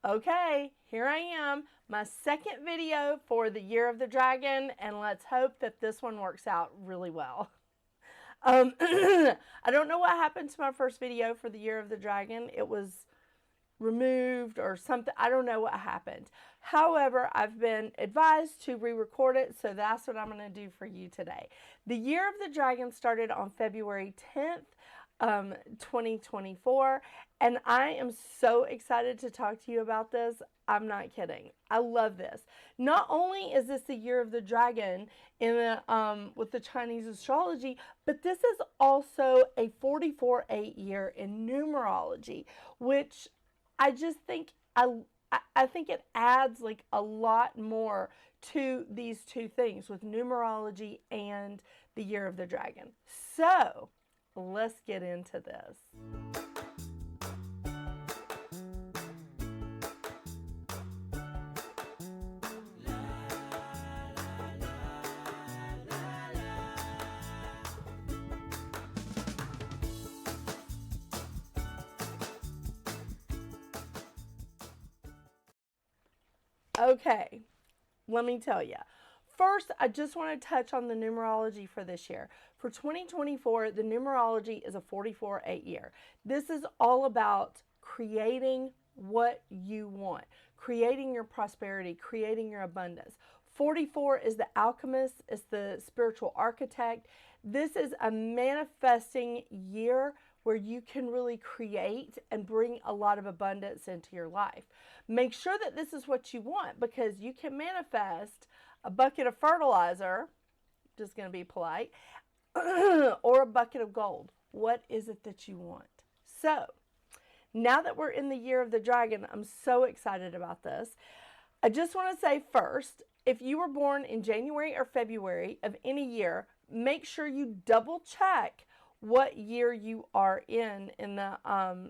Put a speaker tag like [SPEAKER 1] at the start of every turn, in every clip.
[SPEAKER 1] Okay, here I am, my second video for the Year of the Dragon, and let's hope that this one works out really well. I don't know what happened to my first video for the Year of the Dragon. It was removed or something. I don't know what happened. However, I've been advised to re-record it, so that's what I'm going to do for you today. The Year of the Dragon started on February 10th, 2024, and I am so excited to talk to you about this. I'm not kidding. I love this. Not only is this the Year of the Dragon in the, with the Chinese astrology, but this is also a 44/8 year in numerology, which I just think I think it adds like a lot more to these two things with numerology and the Year of the Dragon. So let's get into this. Okay, let me tell you. First, I just want to touch on the numerology for this year. For 2024, the numerology is a 44/8 year. This is all about creating what you want, creating your prosperity, creating your abundance. 44 is the alchemist, it's the spiritual architect. This is a manifesting year where you can really create and bring a lot of abundance into your life. Make sure that this is what you want, because you can manifest a bucket of fertilizer, just going to be polite, or a bucket of gold. What is it that you want? So, now that we're in the Year of the Dragon, I'm so excited about this. I just want to say first, if you were born in January or February of any year, make sure you double check what year you are in the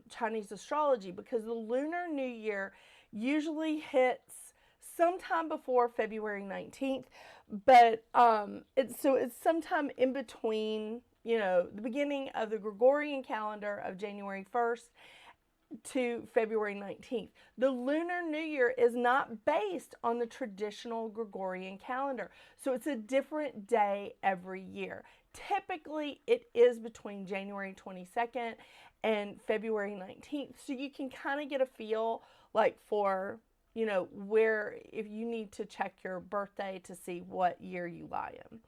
[SPEAKER 1] Chinese astrology, because the Lunar New Year usually hits sometime before February 19th, but it's sometime in between, you know, the beginning of the Gregorian calendar of January 1st to February 19th. The Lunar New Year is not based on the traditional Gregorian calendar, so it's a different day every year. Typically, it is between January 22nd and February 19th, so you can kind of get a feel like for, you know, where, if you need to check your birthday to see what year you lie in.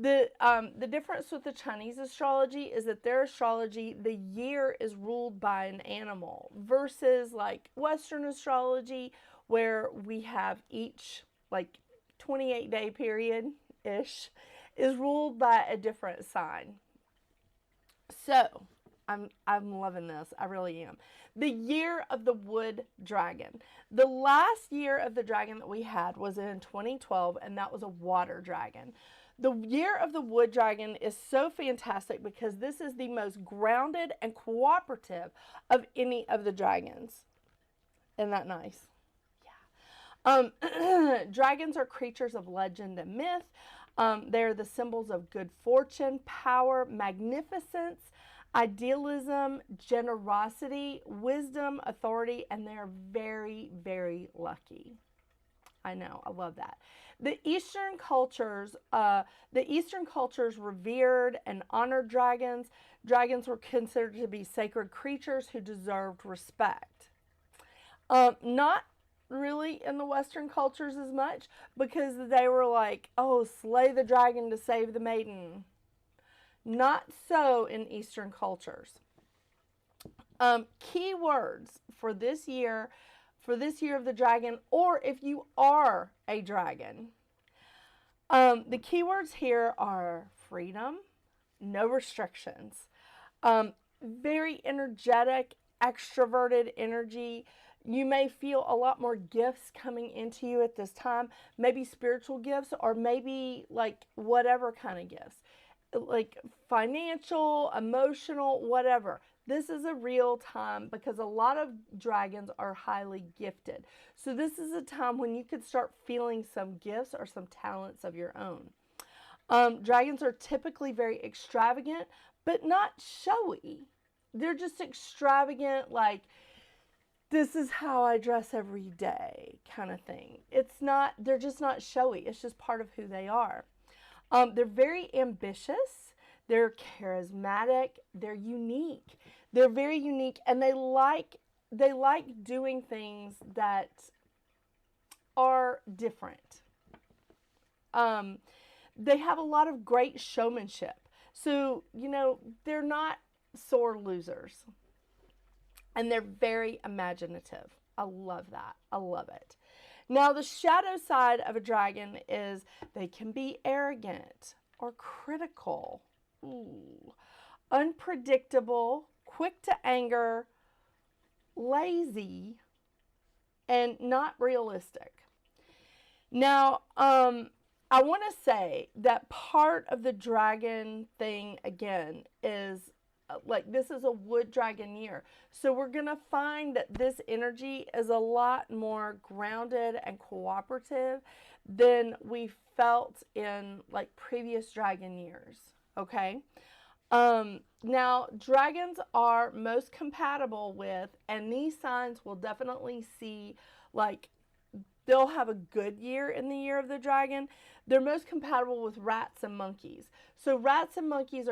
[SPEAKER 1] The difference with the Chinese astrology is that their astrology, the year is ruled by an animal, versus like Western astrology, where we have each like 28-day period-ish is ruled by a different sign. So I'm loving this. I really am. The Year of the Wood Dragon. The last Year of the Dragon that we had was in 2012, and that was a water dragon. The Year of the Wood Dragon is so fantastic because this is the most grounded and cooperative of any of the dragons. Isn't that nice? Yeah. Dragons are creatures of legend and myth. They're the symbols of good fortune, power, magnificence, idealism, generosity, wisdom, authority, and they're very, very lucky. I know, I love that. The Eastern cultures revered and honored dragons. Dragons were considered to be sacred creatures who deserved respect. Not really in the Western cultures as much, because they were like, oh, slay the dragon to save the maiden. Not so in Eastern cultures. Key words for this year of the dragon, or if you are a dragon. The keywords here are freedom, no restrictions, very energetic, extroverted energy. You may feel a lot more gifts coming into you at this time, maybe spiritual gifts, or maybe like whatever kind of gifts, like financial, emotional, whatever. This is a real time because a lot of dragons are highly gifted. So this is a time when you could start feeling some gifts or some talents of your own. Dragons are typically very extravagant, but not showy. They're just extravagant, like this is how I dress every day kind of thing. It's not, they're just not showy. It's just part of who they are. They're very ambitious. They're charismatic. They're unique. They're very unique, and they like doing things that are different. They have a lot of great showmanship. So, they're not sore losers. And they're very imaginative. I love that. I love it. Now, the shadow side of a dragon is they can be arrogant or critical, unpredictable, quick to anger, lazy, and not realistic. Now, I want to say that part of the dragon thing, again, is this is a wood dragon year. So we're going to find that this energy is a lot more grounded and cooperative than we felt in previous dragon years. Okay. Now, dragons are most compatible with, and these signs will definitely see, they'll have a good year in the year of the dragon. They're most compatible with rats and monkeys. So rats and monkeys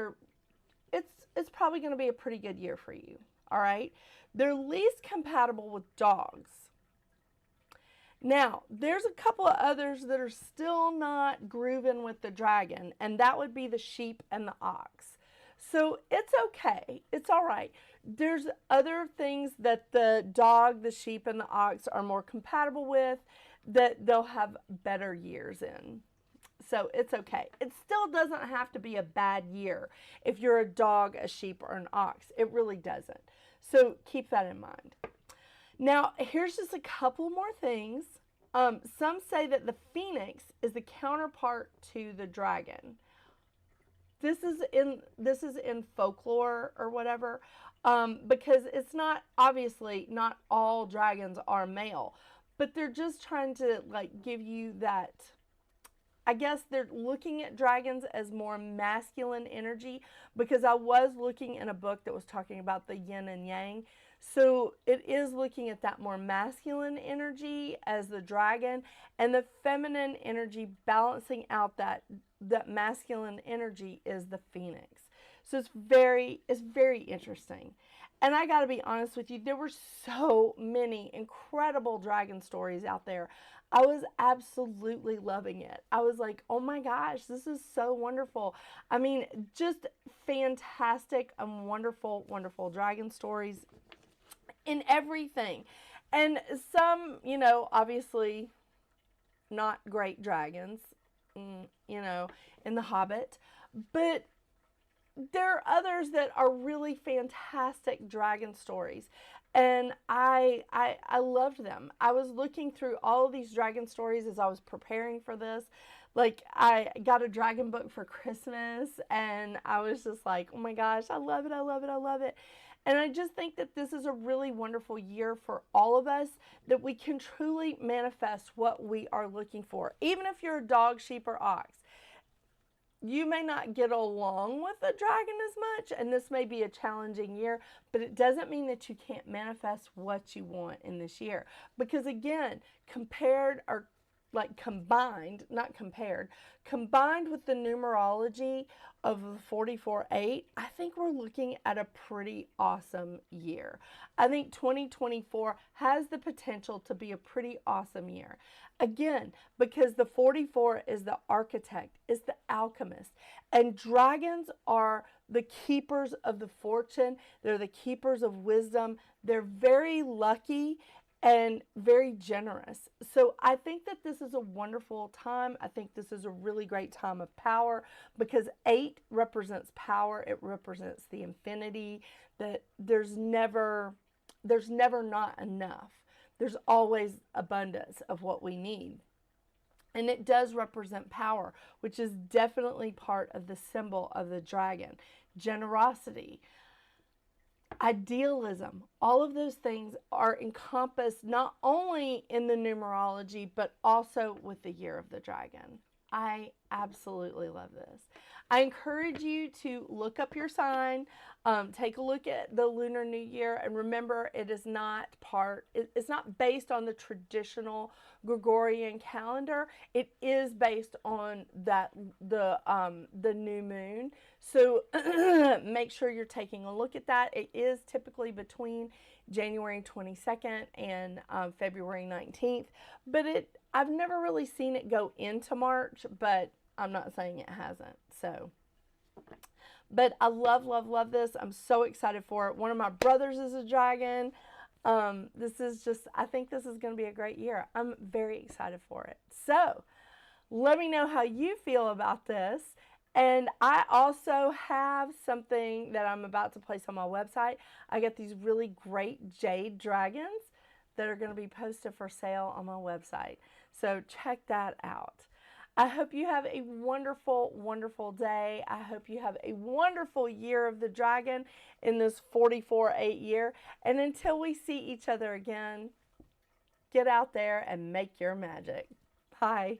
[SPEAKER 1] it's probably going to be a pretty good year for you. All right. They're least compatible with dogs. Now, there's a couple of others that are still not grooving with the dragon, and that would be the sheep and the ox. So it's okay. It's all right. There's other things that the dog, the sheep, and the ox are more compatible with that they'll have better years in. So it's okay. It still doesn't have to be a bad year if you're a dog, a sheep, or an ox. It really doesn't. So keep that in mind. Now, here's just a couple more things. Some say that the phoenix is the counterpart to the dragon. This is in folklore or whatever, because it's not, obviously not all dragons are male, but they're just trying to give you that. I guess they're looking at dragons as more masculine energy, because I was looking in a book that was talking about the yin and yang. So it is looking at that more masculine energy as the dragon, and the feminine energy balancing out that masculine energy is the phoenix. So it's very interesting. And I got to be honest with you, there were so many incredible dragon stories out there. I was absolutely loving it. I was like, oh my gosh, this is so wonderful. I mean, just fantastic and wonderful, wonderful dragon stories in everything. And some, obviously not great dragons, in The Hobbit. But there are others that are really fantastic dragon stories. And I loved them. I was looking through all of these dragon stories as I was preparing for this. I got a dragon book for Christmas, and I was just like, oh my gosh, I love it, I love it, I love it. And I just think that this is a really wonderful year for all of us, that we can truly manifest what we are looking for. Even if you're a dog, sheep, or ox. You may not get along with a dragon as much, and this may be a challenging year, but it doesn't mean that you can't manifest what you want in this year. Because again, combined with the numerology of the 44-8, I think we're looking at a pretty awesome year. I think 2024 has the potential to be a pretty awesome year. Again, because the 44 is the architect, is the alchemist, and dragons are the keepers of the fortune. They're the keepers of wisdom. They're very lucky and very generous. So I think that this is a wonderful time. I think this is a really great time of power, because 8 represents power. It represents the infinity, that there's never not enough. There's always abundance of what we need. And it does represent power, which is definitely part of the symbol of the dragon. Generosity, idealism, all of those things are encompassed not only in the numerology, but also with the year of the dragon. I absolutely love this. I encourage you to look up your sign, take a look at the Lunar New Year, and remember it's not based on the traditional Gregorian calendar. It is based on the new moon. So make sure you're taking a look at that. It is typically between January 22nd and February 19th, but I've never really seen it go into March, but I'm not saying it hasn't. So, but I love this. I'm so excited for it. One of my brothers is a dragon. I think this is going to be a great year. I'm very excited for it. So, let me know how you feel about this. And I also have something that I'm about to place on my website. I got these really great jade dragons that are going to be posted for sale on my website. So check that out. I hope you have a wonderful, wonderful day. I hope you have a wonderful year of the dragon in this 44-8 year. And until we see each other again, get out there and make your magic. Bye.